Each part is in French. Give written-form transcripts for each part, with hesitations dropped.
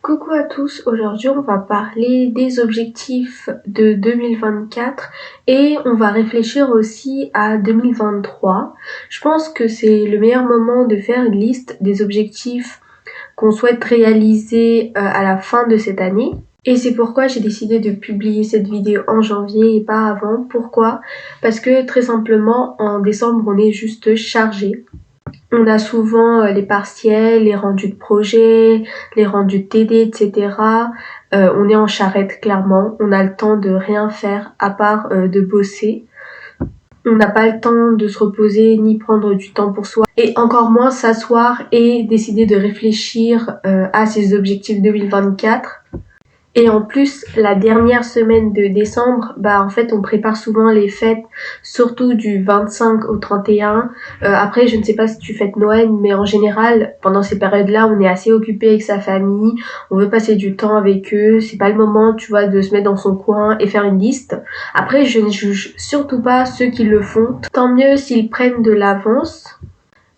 Coucou à tous, aujourd'hui on va parler des objectifs de 2024 et on va réfléchir aussi à 2023. Je pense que c'est le meilleur moment de faire une liste des objectifs qu'on souhaite réaliser à la fin de cette année. Et c'est pourquoi j'ai décidé de publier cette vidéo en janvier et pas avant. Pourquoi? Parce que très simplement en décembre on est juste chargé. On a souvent les partiels, les rendus de projet, les rendus de TD, etc. On est en charrette clairement, on a le temps de rien faire à part de bosser. On n'a pas le temps de se reposer ni prendre du temps pour soi et encore moins s'asseoir et décider de réfléchir à ses objectifs 2024. Et en plus, la dernière semaine de décembre, en fait, on prépare souvent les fêtes, surtout du 25 au 31. Après, je ne sais pas si tu fêtes Noël, mais en général, pendant ces périodes-là, on est assez occupé avec sa famille, on veut passer du temps avec eux. C'est pas le moment, tu vois, de se mettre dans son coin et faire une liste. Après, je ne juge surtout pas ceux qui le font. Tant mieux s'ils prennent de l'avance.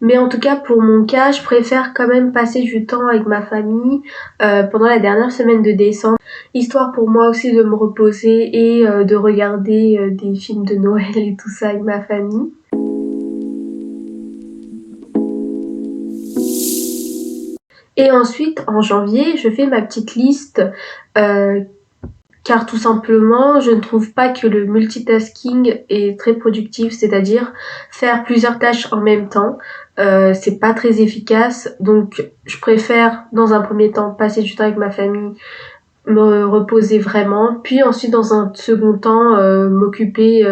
Mais en tout cas, pour mon cas, je préfère quand même passer du temps avec ma famille pendant la dernière semaine de décembre, histoire pour moi aussi de me reposer et de regarder des films de Noël et tout ça avec ma famille. Et ensuite, en janvier, je fais ma petite liste car tout simplement, je ne trouve pas que le multitasking est très productif, c'est-à-dire faire plusieurs tâches en même temps. C'est pas très efficace, donc je préfère dans un premier temps passer du temps avec ma famille, me reposer vraiment, puis ensuite dans un second temps m'occuper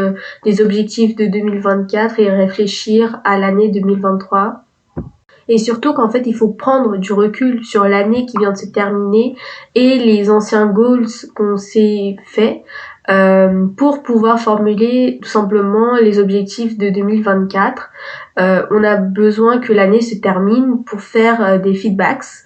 des objectifs de 2024 et réfléchir à l'année 2023. Et surtout qu'en fait il faut prendre du recul sur l'année qui vient de se terminer et les anciens goals qu'on s'est fait pour pouvoir formuler tout simplement les objectifs de 2024. On a besoin que l'année se termine pour faire des feedbacks.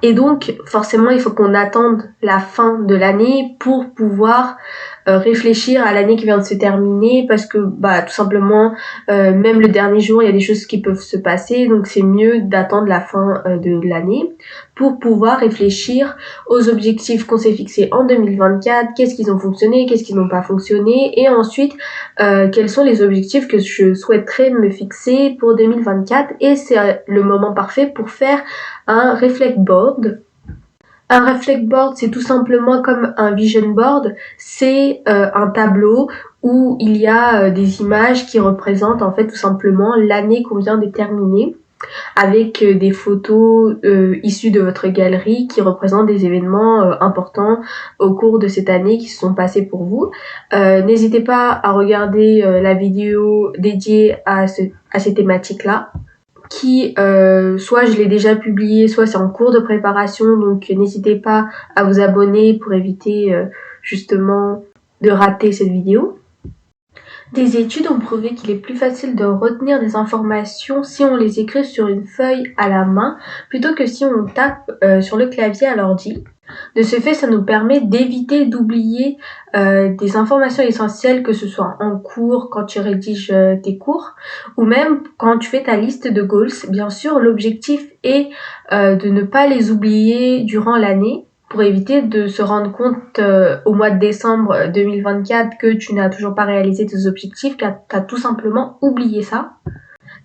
Et donc, forcément, il faut qu'on attende la fin de l'année pour pouvoir réfléchir à l'année qui vient de se terminer parce que, tout simplement, même le dernier jour, il y a des choses qui peuvent se passer. Donc, c'est mieux d'attendre la fin de l'année pour pouvoir réfléchir aux objectifs qu'on s'est fixés en 2024, qu'est-ce qu'ils ont fonctionné, qu'est-ce qui n'ont pas fonctionné, et ensuite, quels sont les objectifs que je souhaiterais me fixer pour 2024. Et c'est le moment parfait pour faire un reflect board. Un reflect board, c'est tout simplement comme un vision board. C'est un tableau où il y a des images qui représentent en fait tout simplement l'année qu'on vient de terminer, avec des photos issues de votre galerie qui représentent des événements importants au cours de cette année qui se sont passés pour vous. N'hésitez pas à regarder la vidéo dédiée à ces thématiques-là, qui soit je l'ai déjà publié, soit c'est en cours de préparation, donc n'hésitez pas à vous abonner pour éviter justement de rater cette vidéo. Des études ont prouvé qu'il est plus facile de retenir des informations si on les écrit sur une feuille à la main plutôt que si on tape sur le clavier à l'ordi. De ce fait, ça nous permet d'éviter d'oublier des informations essentielles, que ce soit en cours, quand tu rédiges tes cours, ou même quand tu fais ta liste de goals. Bien sûr, l'objectif est de ne pas les oublier durant l'année, pour éviter de se rendre compte au mois de décembre 2024 que tu n'as toujours pas réalisé tes objectifs, car tu as tout simplement oublié ça.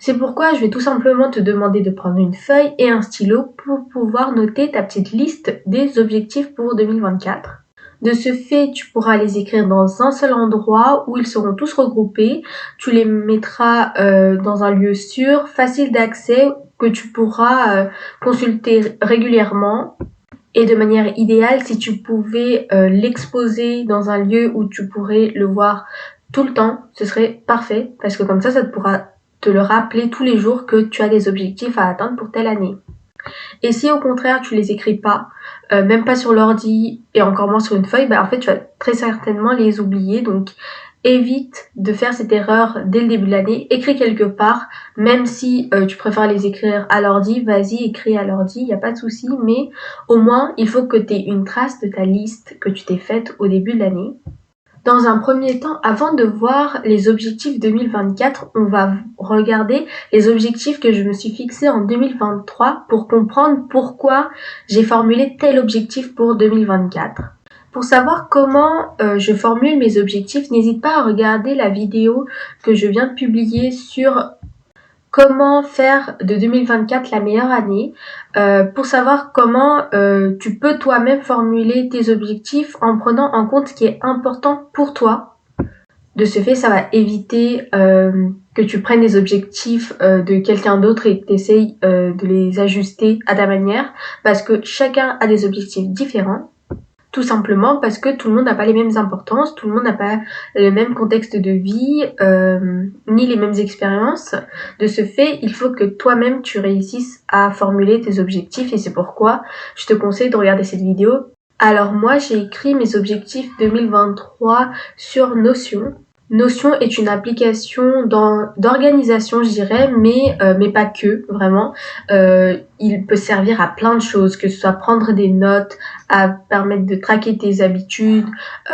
C'est pourquoi je vais tout simplement te demander de prendre une feuille et un stylo pour pouvoir noter ta petite liste des objectifs pour 2024. De ce fait, tu pourras les écrire dans un seul endroit où ils seront tous regroupés. Tu les mettras dans un lieu sûr, facile d'accès, que tu pourras consulter régulièrement. Et de manière idéale, si tu pouvais l'exposer dans un lieu où tu pourrais le voir tout le temps, ce serait parfait, parce que comme ça te pourra te le rappeler tous les jours que tu as des objectifs à atteindre pour telle année. Et si au contraire tu les écris pas, même pas sur l'ordi et encore moins sur une feuille, en fait tu vas très certainement les oublier. Donc évite de faire cette erreur dès le début de l'année. Écris quelque part, même si tu préfères les écrire à l'ordi, vas-y, écris à l'ordi, il n'y a pas de souci, mais au moins il faut que tu aies une trace de ta liste que tu t'es faite au début de l'année. Dans un premier temps, avant de voir les objectifs 2024, on va regarder les objectifs que je me suis fixés en 2023 pour comprendre pourquoi j'ai formulé tel objectif pour 2024. Pour savoir comment je formule mes objectifs, n'hésite pas à regarder la vidéo que je viens de publier sur comment faire de 2024 la meilleure année, pour savoir comment tu peux toi-même formuler tes objectifs en prenant en compte ce qui est important pour toi. De ce fait, ça va éviter que tu prennes des objectifs de quelqu'un d'autre et que tu essayes de les ajuster à ta manière, parce que chacun a des objectifs différents. Tout simplement parce que tout le monde n'a pas les mêmes importances, tout le monde n'a pas le même contexte de vie, ni les mêmes expériences. De ce fait, il faut que toi-même tu réussisses à formuler tes objectifs et c'est pourquoi je te conseille de regarder cette vidéo. Alors moi, j'ai écrit mes objectifs 2023 sur Notion. Notion est une application d'organisation, je dirais, mais pas que, vraiment. Il peut servir à plein de choses, que ce soit prendre des notes, à permettre de traquer tes habitudes,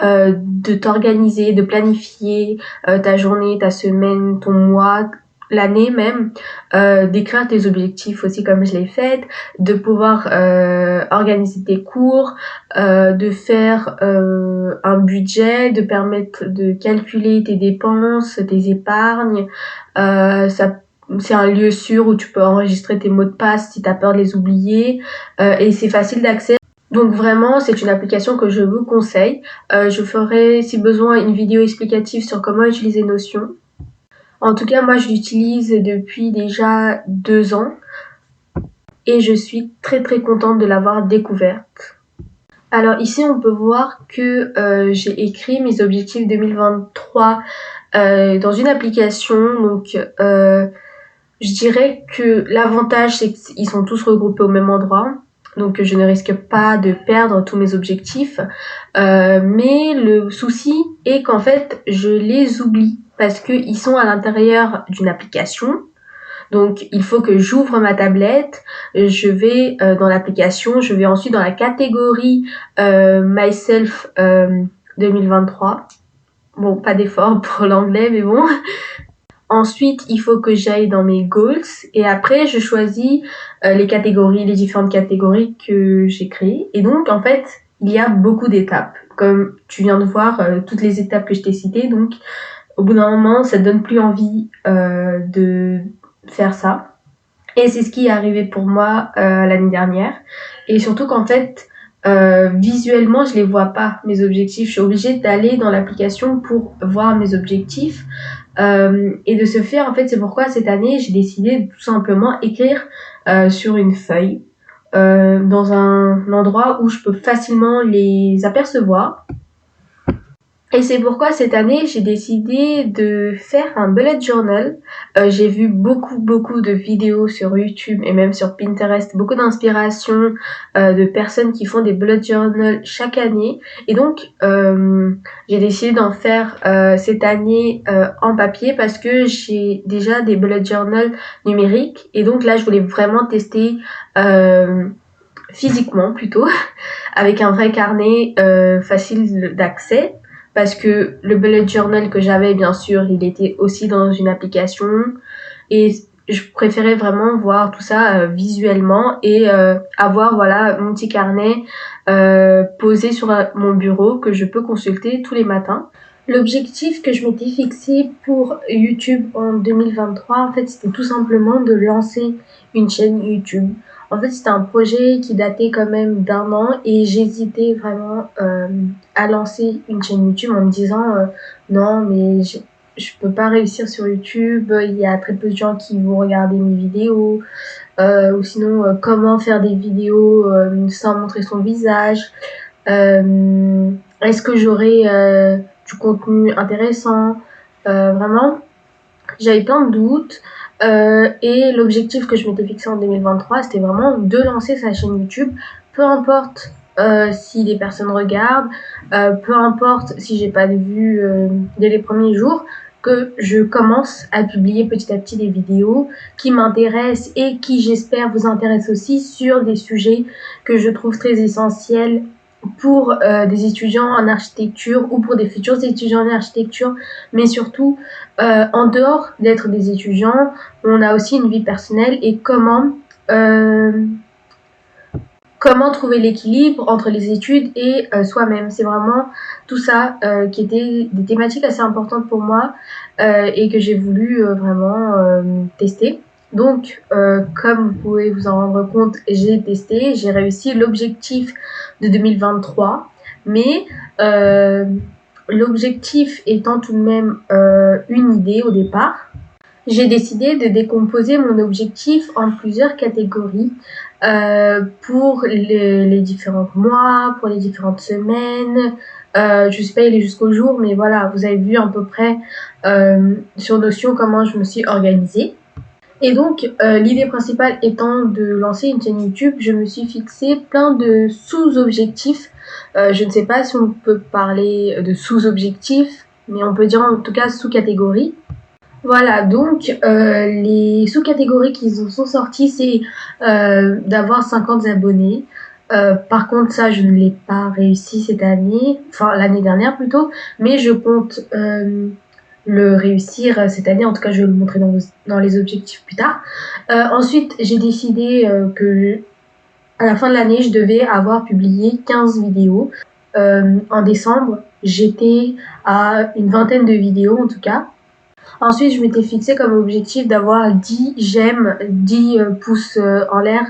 de t'organiser, de planifier ta journée, ta semaine, ton mois, l'année même, d'écrire tes objectifs aussi comme je l'ai fait, de pouvoir organiser tes cours, de faire un budget, de permettre de calculer tes dépenses, tes épargnes. C'est un lieu sûr où tu peux enregistrer tes mots de passe si tu as peur de les oublier, et c'est facile d'accès. Donc vraiment, c'est une application que je vous conseille. Je ferai, si besoin, une vidéo explicative sur comment utiliser Notion. En tout cas, moi, je l'utilise depuis déjà 2 ans et je suis très très contente de l'avoir découverte. Alors ici, on peut voir que j'ai écrit mes objectifs 2023 dans une application. Donc, je dirais que l'avantage, c'est qu'ils sont tous regroupés au même endroit. Donc, je ne risque pas de perdre tous mes objectifs. Mais le souci est qu'en fait, je les oublie parce qu'ils sont à l'intérieur d'une application. Donc, il faut que j'ouvre ma tablette, je vais dans l'application, je vais ensuite dans la catégorie Myself 2023. Bon, pas d'effort pour l'anglais, mais bon. Ensuite, il faut que j'aille dans mes goals et après, je choisis les différentes catégories que j'ai créées. Et donc, en fait, il y a beaucoup d'étapes. Comme tu viens de voir, toutes les étapes que je t'ai citées. Donc, au bout d'un moment, ça te donne plus envie de faire ça. Et c'est ce qui est arrivé pour moi l'année dernière. Et surtout qu'en fait, visuellement, je les vois pas, mes objectifs. Je suis obligée d'aller dans l'application pour voir mes objectifs. Et de ce fait, en fait, c'est pourquoi cette année, j'ai décidé de tout simplement écrire sur une feuille, dans un endroit où je peux facilement les apercevoir. Et c'est pourquoi cette année, j'ai décidé de faire un bullet journal. J'ai vu beaucoup de vidéos sur YouTube et même sur Pinterest, beaucoup d'inspiration de personnes qui font des bullet journals chaque année. Et donc, j'ai décidé d'en faire cette année en papier parce que j'ai déjà des bullet journals numériques. Et donc là, je voulais vraiment tester physiquement plutôt, avec un vrai carnet facile d'accès. Parce que le bullet journal que j'avais, bien sûr, il était aussi dans une application. Et je préférais vraiment voir tout ça visuellement et avoir voilà mon petit carnet posé sur mon bureau que je peux consulter tous les matins. L'objectif que je m'étais fixé pour YouTube en 2023, en fait, c'était tout simplement de lancer une chaîne YouTube. En fait, c'était un projet qui datait quand même d'1 an et j'hésitais vraiment à lancer une chaîne YouTube en me disant non, mais je peux pas réussir sur YouTube, il y a très peu de gens qui vont regarder mes vidéos, ou sinon comment faire des vidéos sans montrer son visage, est-ce que j'aurai du contenu intéressant, vraiment j'avais plein de doutes. Et l'objectif que je m'étais fixé en 2023, c'était vraiment de lancer sa chaîne YouTube, peu importe si les personnes regardent, peu importe si j'ai pas de vues dès les premiers jours, que je commence à publier petit à petit des vidéos qui m'intéressent et qui, j'espère, vous intéressent aussi sur des sujets que je trouve très essentiels pour des étudiants en architecture ou pour des futurs étudiants en architecture, mais surtout en dehors d'être des étudiants, on a aussi une vie personnelle et comment trouver l'équilibre entre les études et soi-même. C'est vraiment tout ça qui étaient des thématiques assez importantes pour moi et que j'ai voulu vraiment tester. Donc, comme vous pouvez vous en rendre compte, j'ai testé, j'ai réussi l'objectif de 2023, mais l'objectif étant tout de même une idée au départ, j'ai décidé de décomposer mon objectif en plusieurs catégories pour les différents mois, pour les différentes semaines. Je ne sais pas aller jusqu'au jour, mais voilà, vous avez vu à peu près sur Notion comment je me suis organisée. Et donc, l'idée principale étant de lancer une chaîne YouTube, je me suis fixé plein de sous-objectifs. Je ne sais pas si on peut parler de sous-objectifs, mais on peut dire en tout cas sous-catégories. Voilà, donc les sous-catégories qui sont sorties, c'est d'avoir 50 abonnés. Par contre, ça, je ne l'ai pas réussi cette année, enfin l'année dernière plutôt, mais je compte le réussir cette année. En tout cas, je vais le montrer dans les objectifs plus tard. Ensuite, j'ai décidé que à la fin de l'année, je devais avoir publié 15 vidéos. En décembre, j'étais à une vingtaine de vidéos en tout cas. Ensuite, je m'étais fixé comme objectif d'avoir 10 j'aime, 10 pouces en l'air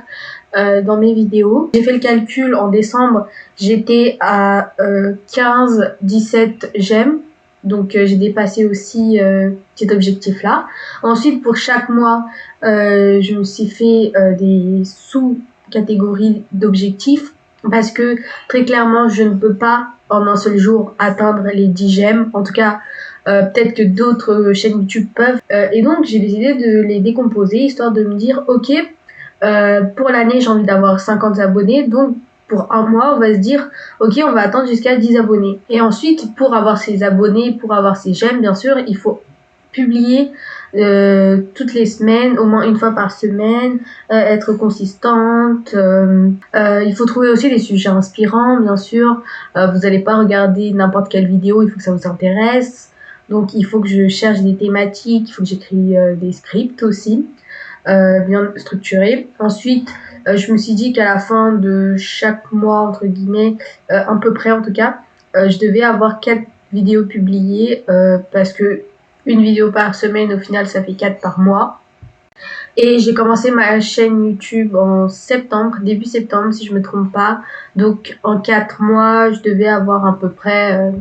dans mes vidéos. J'ai fait le calcul en décembre, j'étais à 15-17 j'aime. Donc j'ai dépassé aussi cet objectif-là. Ensuite, pour chaque mois, je me suis fait des sous-catégories d'objectifs parce que très clairement, je ne peux pas en un seul jour atteindre les 10 j'aime. En tout cas, peut-être que d'autres chaînes YouTube peuvent. Et donc, j'ai décidé de les décomposer, histoire de me dire, ok, pour l'année, j'ai envie d'avoir 50 abonnés. Donc, pour un mois, on va se dire, ok, on va attendre jusqu'à 10 abonnés. Et ensuite, pour avoir ces abonnés, pour avoir ces j'aime, bien sûr, il faut publier toutes les semaines, au moins une fois par semaine, être consistante. Il faut trouver aussi des sujets inspirants, bien sûr. Vous n'allez pas regarder n'importe quelle vidéo, il faut que ça vous intéresse. Donc, il faut que je cherche des thématiques, il faut que j'écris des scripts aussi, bien structurés. Ensuite, je me suis dit qu'à la fin de chaque mois, entre guillemets, à peu près en tout cas, je devais avoir 4 vidéos publiées parce que une vidéo par semaine, au final, ça fait 4 par mois. Et j'ai commencé ma chaîne YouTube en septembre, début septembre, si je me trompe pas. Donc, en 4 mois, je devais avoir à peu près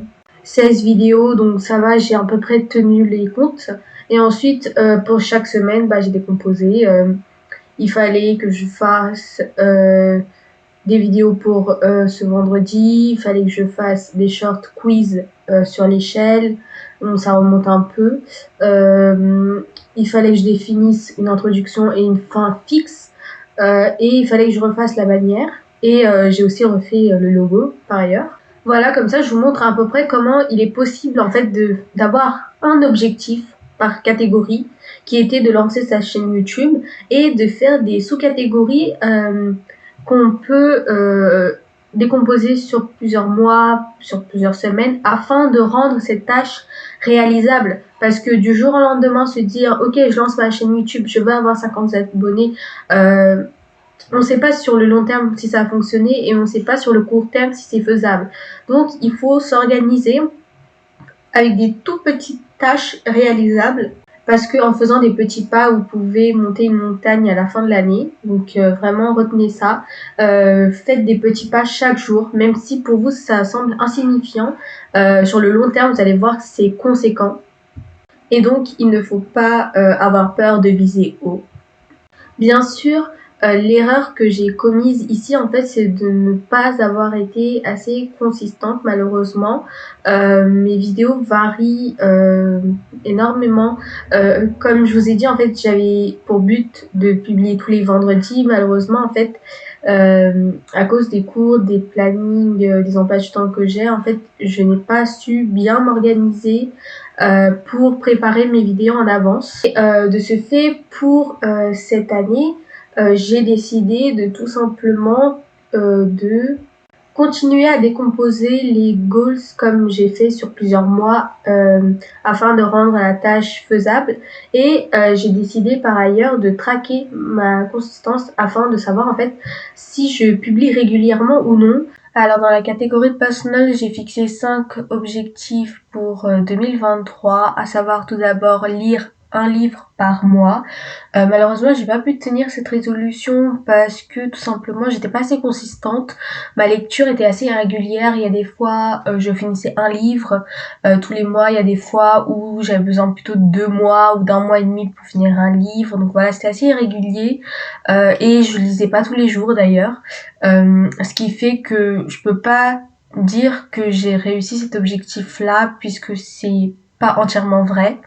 16 vidéos, donc ça va, j'ai à peu près tenu les comptes. Et ensuite, pour chaque semaine, j'ai décomposé. Il fallait que je fasse des vidéos pour ce vendredi. Il fallait que je fasse des short quiz sur l'échelle. Donc, ça remonte un peu. Il fallait que je définisse une introduction et une fin fixe. Et il fallait que je refasse la bannière. Et j'ai aussi refait le logo par ailleurs. Voilà, comme ça, je vous montre à peu près comment il est possible en fait d'avoir un objectif par catégorie qui était de lancer sa chaîne YouTube et de faire des sous-catégories qu'on peut décomposer sur plusieurs mois, sur plusieurs semaines afin de rendre cette tâche réalisable. Parce que du jour au lendemain, se dire ok, je lance ma chaîne YouTube, je veux avoir 50 abonnés, on ne sait pas sur le long terme si ça a fonctionné et on ne sait pas sur le court terme si c'est faisable. Donc, il faut s'organiser avec des tout petites tâches réalisables parce qu'en faisant des petits pas, vous pouvez monter une montagne à la fin de l'année. Donc, vraiment, retenez ça. Faites des petits pas chaque jour, même si pour vous, ça semble insignifiant. Sur le long terme, vous allez voir que c'est conséquent. Et donc, il ne faut pas avoir peur de viser haut. Bien sûr, l'erreur que j'ai commise ici, en fait, c'est de ne pas avoir été assez consistante, malheureusement. Mes vidéos varient énormément. Comme je vous ai dit, en fait, j'avais pour but de publier tous les vendredis. Malheureusement, en fait, à cause des cours, des plannings, des emplois du temps que j'ai, en fait, je n'ai pas su bien m'organiser pour préparer mes vidéos en avance. Et, de ce fait, pour cette année, j'ai décidé de tout simplement de continuer à décomposer les goals comme j'ai fait sur plusieurs mois afin de rendre la tâche faisable. Et j'ai décidé par ailleurs de traquer ma consistance afin de savoir en fait si je publie régulièrement ou non. Alors dans la catégorie de personnel, j'ai fixé 5 objectifs pour 2023, à savoir tout d'abord lire un livre par mois. Malheureusement, j'ai pas pu tenir cette résolution parce que tout simplement, j'étais pas assez consistante. Ma lecture était assez irrégulière. Il y a des fois, je finissais un livre tous les mois. Il y a des fois où j'avais besoin plutôt de 2 mois ou d'1 mois et demi pour finir un livre. Donc voilà, c'était assez irrégulier et je lisais pas tous les jours d'ailleurs. Ce qui fait que je peux pas dire que j'ai réussi cet objectif-là puisque c'est pas entièrement vrai.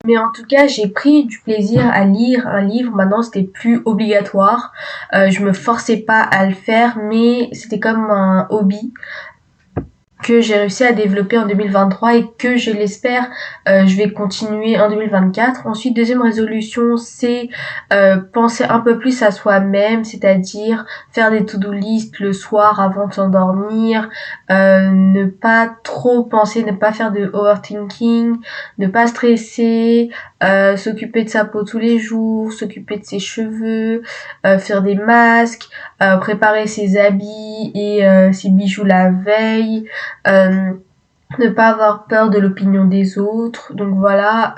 Mais en tout cas, j'ai pris du plaisir à lire un livre. Maintenant, c'était plus obligatoire. Je me forçais pas à le faire, mais c'était comme un hobby que j'ai réussi à développer en 2023 et que je l'espère je vais continuer en 2024. Ensuite, deuxième résolution, c'est penser un peu plus à soi-même, c'est-à-dire faire des to-do list le soir avant de s'endormir, ne pas trop penser, ne pas faire de overthinking, ne pas stresser, s'occuper de sa peau tous les jours, s'occuper de ses cheveux, faire des masques, préparer ses habits et ses bijoux la veille, ne pas avoir peur de l'opinion des autres. Donc voilà,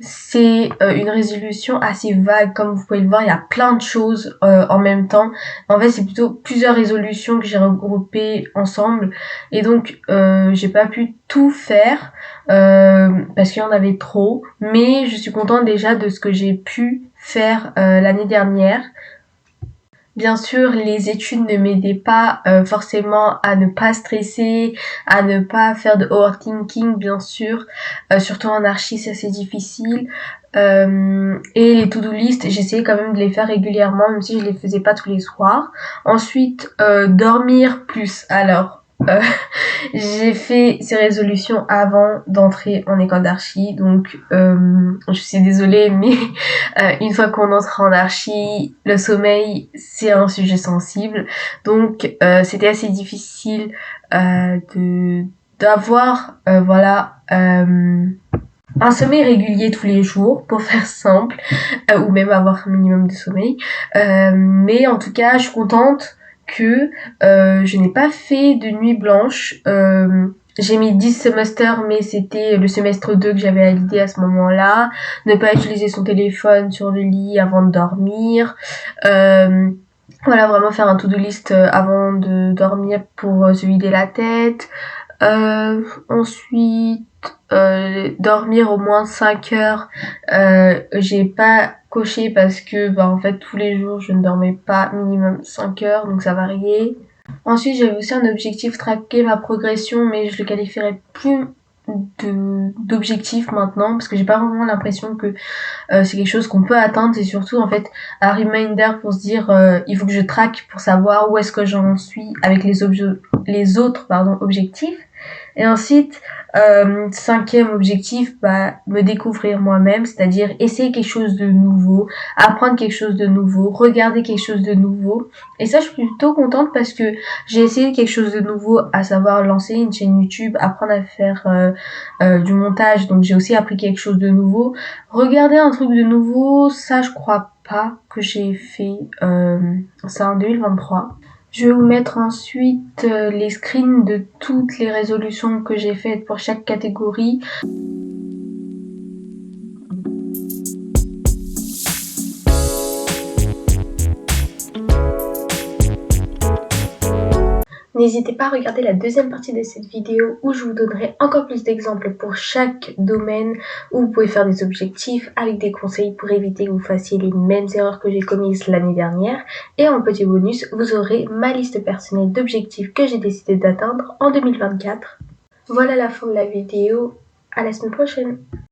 c'est une résolution assez vague. Comme vous pouvez le voir, il y a plein de choses en même temps. En fait, c'est plutôt plusieurs résolutions que j'ai regroupées ensemble. Et donc, j'ai pas pu tout faire parce qu'il y en avait trop. Mais je suis contente déjà de ce que j'ai pu faire l'année dernière. Bien sûr, les études ne m'aidaient pas forcément à ne pas stresser, à ne pas faire de overthinking, bien sûr. Surtout en archi, c'est assez difficile. Et les to-do list, j'essayais quand même de les faire régulièrement, même si je les faisais pas tous les soirs. Ensuite, dormir plus. Alors, j'ai fait ces résolutions avant d'entrer en école d'archi, donc je suis désolée, mais une fois qu'on entre en archi, le sommeil, c'est un sujet sensible. Donc c'était assez difficile d'avoir un sommeil régulier tous les jours, pour faire simple, ou même avoir un minimum de sommeil. Mais en tout cas, je suis contente que je n'ai pas fait de nuit blanche. J'ai mis 10 semesters, mais c'était le semestre 2 que j'avais validé à ce moment-là. Ne pas utiliser son téléphone sur le lit avant de dormir. Voilà, vraiment faire un to-do list avant de dormir pour se vider la tête. Ensuite, dormir au moins 5 heures. J'ai pas coché parce que en fait tous les jours je ne dormais pas minimum 5 heures, donc ça variait. Ensuite, j'avais aussi un objectif traquer ma progression, mais je le qualifierais plus d'objectif maintenant parce que j'ai pas vraiment l'impression que c'est quelque chose qu'on peut atteindre. C'est surtout en fait un reminder pour se dire il faut que je traque pour savoir où est-ce que j'en suis avec les autres objectifs. Et ensuite, cinquième objectif, me découvrir moi-même, c'est-à-dire essayer quelque chose de nouveau, apprendre quelque chose de nouveau, regarder quelque chose de nouveau. Et ça, je suis plutôt contente parce que j'ai essayé quelque chose de nouveau, à savoir lancer une chaîne YouTube, apprendre à faire du montage. Donc j'ai aussi appris quelque chose de nouveau. Regarder un truc de nouveau, ça, je crois pas que j'ai fait ça en 2023. Je vais vous mettre ensuite les screens de toutes les résolutions que j'ai faites pour chaque catégorie. N'hésitez pas à regarder la deuxième partie de cette vidéo où je vous donnerai encore plus d'exemples pour chaque domaine où vous pouvez faire des objectifs avec des conseils pour éviter que vous fassiez les mêmes erreurs que j'ai commises l'année dernière. Et en petit bonus, vous aurez ma liste personnelle d'objectifs que j'ai décidé d'atteindre en 2024. Voilà la fin de la vidéo. À la semaine prochaine.